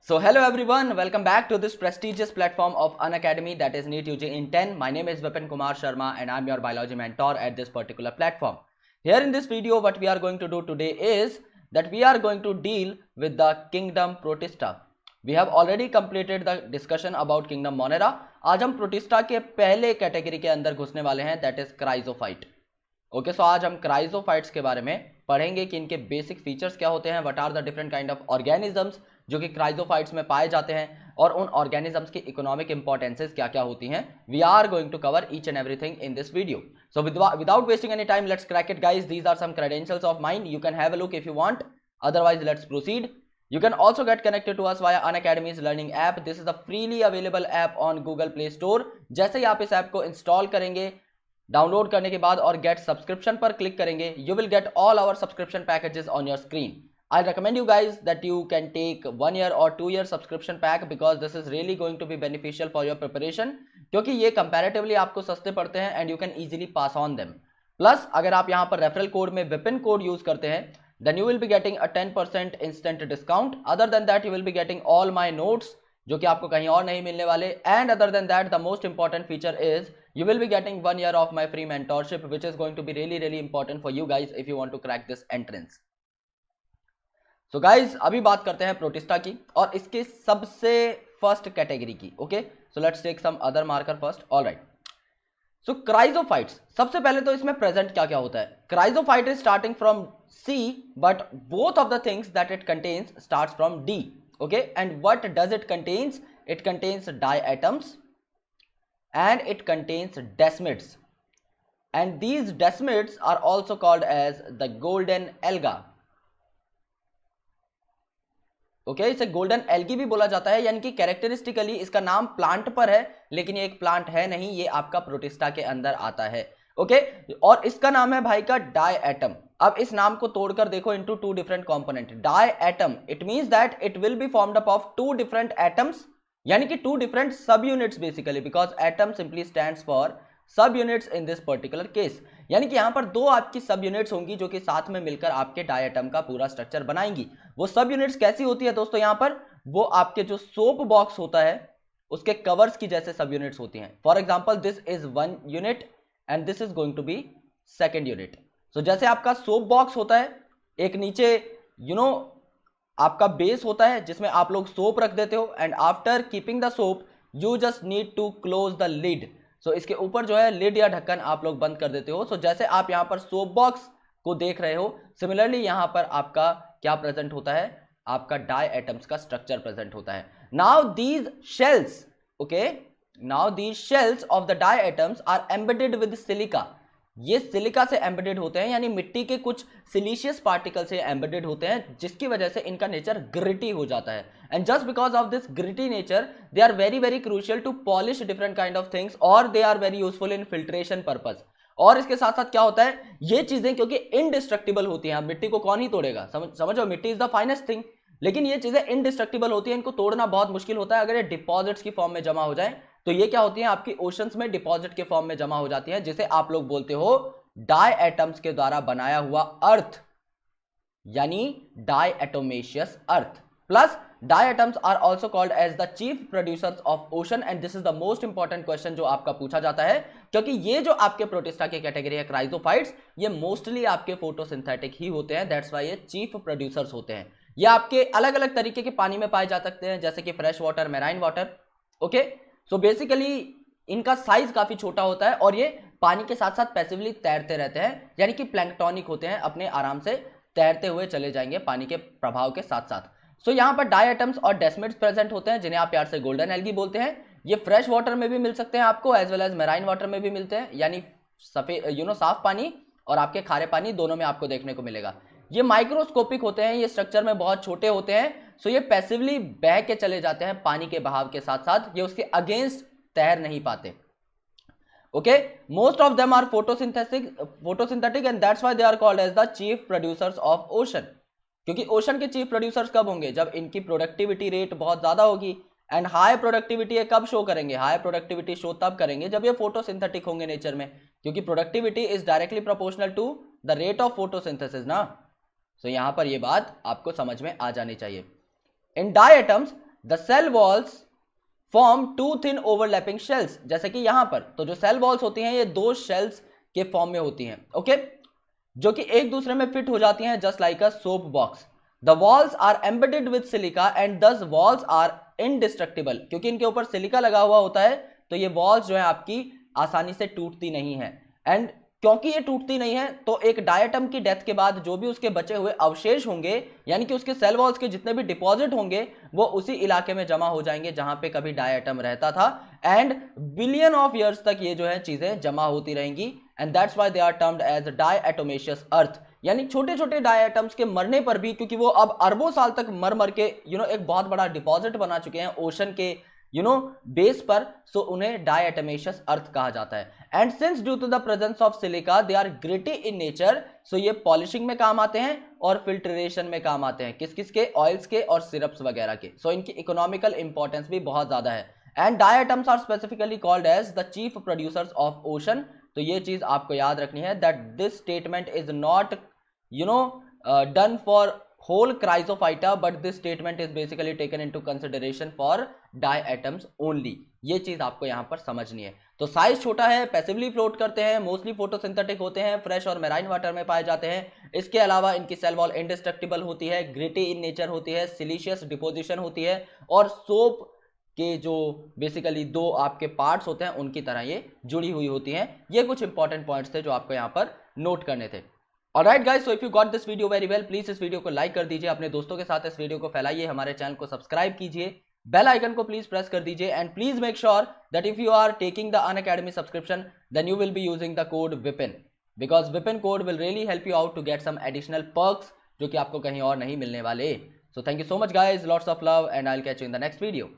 So hello everyone, welcome back to this prestigious platform of Unacademy, that is NEET UG in 10. My name is Vipin Kumar Sharma and I'm your biology mentor at this particular platform. Here in this video what we are going to do today is that we are going to deal with the kingdom Protista. We have already completed the discussion about kingdom Monera. आज हम protista के पहले category के अंदर घुसने वाले हैं, that is क्राइजोफाइट. Okay, सो आज हम क्राइजोफाइट्स के बारे में पढ़ेंगे कि इनके बेसिक फीचर्स क्या होते हैं, what are the different kind of organisms जो कि क्राइजोफाइट्स में पाए जाते हैं और उन ऑर्गेनिजम्स की इकोनॉमिक इंपॉर्टेंसेस क्या क्या होती हैं. We are going to cover each and everything in this video. So without wasting any time let's crack it guys. These are some credentials of mine. You can have a look if you want, otherwise let's proceed. You can also get connected to us via Unacademy's learning app. This is a freely available app on Google Play Store. जैसे ही आप इस app को install करेंगे, download करने के बाद और get subscription पर क्लिक करेंगे, you will get all our subscription packages on your screen. I recommend you guys that you can take 1 year or 2 year subscription pack because this is really going to be beneficial for your preparation, क्योंकि ये comparatively आपको सस्ते पड़ते हैं and you can easily pass on them. Plus अगर आप यहाँ पर रेफरल कोड में विपिन कोड यूज करते हैं then you will be getting a 10% instant discount. Other than that you will be getting all my notes जो कि आपको कहीं और नहीं मिलने वाले. And other than that the most important feature is you will be getting 1 year of my free mentorship, which is going to be really important for you guys if you want to crack this entrance. So guys, अभी बात करते हैं protista की और इसके सबसे first category की. Okay, so let's take some other marker first. Alright, so chrysophytes, सबसे पहले तो इसमें प्रेजेंट क्या क्या होता है. Chrysophyte is starting from C, but both of the things that it contains starts from D. Okay, and what does it contains? It contains diatoms and it contains desmids, and these desmids are also called as the golden alga. Okay, इसे golden algae भी बोला जाता है, यानी कि characteristically इसका नाम plant पर है लेकिन ये एक प्लांट है नहीं, ये आपका प्रोटिस्टा के अंदर आता है. ओके, और इसका नाम है भाई का डायएटम. अब इस नाम को तोड़कर देखो into 2 different component. Diatom, it means that it will be formed up of 2 different atoms, यानी कि 2 different sub units basically, because atom simply stands for sub units in this particular case. यानी कि यहां पर 2 आपकी सब यूनिट्स होंगी जो कि साथ में मिलकर आपके डायएटम का पूरा स्ट्रक्चर बनाएंगी. वो सब यूनिट्स कैसी होती है दोस्तों, यहां पर वो आपके जो सोप बॉक्स होता है उसके कवर्स की जैसे सब यूनिट्स होती हैं. For example this is 1 unit and this is going to be second unit. So जैसे आपका सोप बॉक्स होता है, एक नीचे आपका बेस होता है जिसमें आप लोग सोप रख देते हो, and after keeping the soap you just need to close the lid. So इसके ऊपर जो है लिड या ढक्कन आप लोग बंद कर देते हो. सो जैसे आप यहां पर सोप बॉक्स को देख रहे हो, सिमिलरली यहां पर आपका क्या प्रेजेंट होता है, आपका डाई एटम्स का स्ट्रक्चर प्रेजेंट होता है. Now these shells, okay, now these shells of the diatoms are embedded with silica. ये सिलिका से एम्बेडेड होते हैं, यानी मिट्टी के कुछ सिलिशियस पार्टिकल से एम्बेडेड होते हैं, जिसकी वजह से इनका नेचर ग्रिटी हो जाता है. And just because of this gritty nature they are very crucial to polish different kind of things, और they are very useful in filtration purpose. और इसके साथ साथ क्या होता है, ये चीजें क्योंकि इनडिस्ट्रक्टिबल होती हैं, मिट्टी को कौन ही तोड़ेगा, समझो मिट्टी इज द फाइनेस्ट थिंग, लेकिन ये चीजें इनडिस्ट्रक्टिबल होती हैं, इनको तोड़ना बहुत मुश्किल होता है. अगर ये डिपॉजिट्स की फॉर्म में जमा हो जाए तो ये क्या होती हैं, आपकी ओशंस में डिपॉजिट के फॉर्म में जमा हो जाती हैं, जिसे आप लोग बोलते हो डाई एटम्स के द्वारा बनाया हुआ अर्थ, यानी diatomaceous earth. Plus diatoms are also called as the chief producers of ocean, and this is the most important question जो आपका पूछा जाता है, क्योंकि ये जो आपके प्रोटिस्टा की कैटेगरी है क्राइजोफाइट्स, ये मोस्टली आपके फोटोसिंथेटिक ही होते हैं. दैट्स वाई ये चीफ प्रोड्यूसर्स होते हैं. ये आपके अलग अलग तरीके के पानी में पाए जा सकते हैं, जैसे कि fresh water, marine water. Okay, so basically इनका साइज काफी छोटा होता है और ये पानी के साथ साथ पैसिवली तैरते रहते हैं, यानी कि प्लैंक्टोनिक होते हैं, अपने आराम से तैरते हुए चले जाएंगे पानी के प्रभाव के साथ साथ. सो यहां पर डायएटम्स और डेस्मिड्स प्रेजेंट होते हैं, जिन्हें आप प्यार से गोल्डन एल्गी बोलते हैं. ये फ्रेश वाटर में भी मिल सकते हैं आपको, as well as marine water में भी मिलते हैं, यानी सफेद साफ पानी और आपके खारे पानी दोनों में आपको देखने को मिलेगा. ये माइक्रोस्कोपिक होते हैं, ये स्ट्रक्चर में बहुत छोटे होते हैं. सो ये पैसिवली बह के चले जाते हैं पानी के बहाव के साथ साथ, ये उसके अगेंस्ट तैर नहीं पाते. Okay, most of them are photosynthetic and that's why they are called as the chief producers of ocean. क्योंकि ओशन के चीफ प्रोड्यूसर्स कब होंगे, जब इनकी प्रोडक्टिविटी रेट बहुत ज्यादा होगी. एंड हाई प्रोडक्टिविटी ये कब शो करेंगे, हाई प्रोडक्टिविटी शो तब करेंगे जब ये फोटोसिंथेटिक होंगे नेचर में, क्योंकि productivity is directly proportional to the rate of photosynthesis ना. सो यहां पर ये बात आपको समझ में आ जानी चाहिए. In diatoms the cell walls form two thin overlapping shells, जैसे कि यहां पर तो जो सेल वॉल्स होती हैं ये दो शेल्स के फॉर्म में होती हैं, ओके, जो कि एक दूसरे में फिट हो जाती हैं just like a soap box. The walls are embedded with silica and these walls are indestructible, क्योंकि इनके ऊपर सिलिका लगा हुआ होता है तो ये वॉल्स जो है आपकी आसानी से टूटती नहीं है। एंड क्योंकि ये टूटती नहीं है तो एक डायटम की डेथ के बाद जो भी उसके बचे हुए अवशेष होंगे, यानी कि उसके सेल वॉल्स के जितने भी डिपॉजिट होंगे वो उसी इलाके में जमा हो जाएंगे जहां पे कभी डायटम रहता था, एंड बिलियन ऑफ ईयर्स तक ये जो है चीजें जमा होती रहेंगी। And that's why they are termed as diatomaceous earth, यानी छोटे छोटे डायटम्स के मरने पर भी, क्योंकि वो अब अरबों साल तक मर मर के एक बहुत बड़ा डिपॉजिट बना चुके हैं ओशन के बेस पर, सो उन्हें डायटोमेशियस अर्थ कहा जाता है। And since due to the presence of silica they are gritty in nature, so ये पॉलिशिंग में काम आते हैं और फिल्ट्रेशन में काम आते हैं, किस किस के, ऑयल्स के और सिरप्स वगैरह के। सो इनकी इकोनॉमिकल इंपॉर्टेंस भी बहुत ज्यादा है। And diatoms are specifically called as the chief producers of ocean, तो ये चीज आपको याद रखनी है that this statement is not done for whole chrysophyta, but this statement is basically taken into consideration for diatoms only। ये चीज आपको यहां पर समझनी है। तो साइज छोटा है, पैसिवली फ्लोट करते हैं, मोस्टली फोटोसिंथेटिक होते हैं, फ्रेश और मेराइन वाटर में पाए जाते हैं। इसके अलावा इनकी सेल वॉल इंडिस्ट्रक्टिबल होती है, ग्रिटी इन नेचर होती है, सिलिशियस डिपोजिशन होती है, और सोप के जो बेसिकली दो आपके पार्ट्स होते हैं उनकी तरह ये जुड़ी हुई होती हैं। ये कुछ इंपॉर्टेंट पॉइंट्स थे जो आपको यहाँ पर नोट करने थे। Alright guys, so if you got this video very well, please इस वीडियो को लाइक कर दीजिए, अपने दोस्तों के साथ इस वीडियो को फैलाइए, हमारे चैनल को सब्सक्राइब कीजिए, बेल आइकन को प्लीज प्रेस कर दीजिए, and please make sure that if you are taking the Unacademy subscription then you will be using the code Vipin, because Vipin code will really help you out to get some additional perks जो कि आपको कहीं और नहीं मिलने वाले। So thank you so much guys, lots of love, and I will catch you in the next video.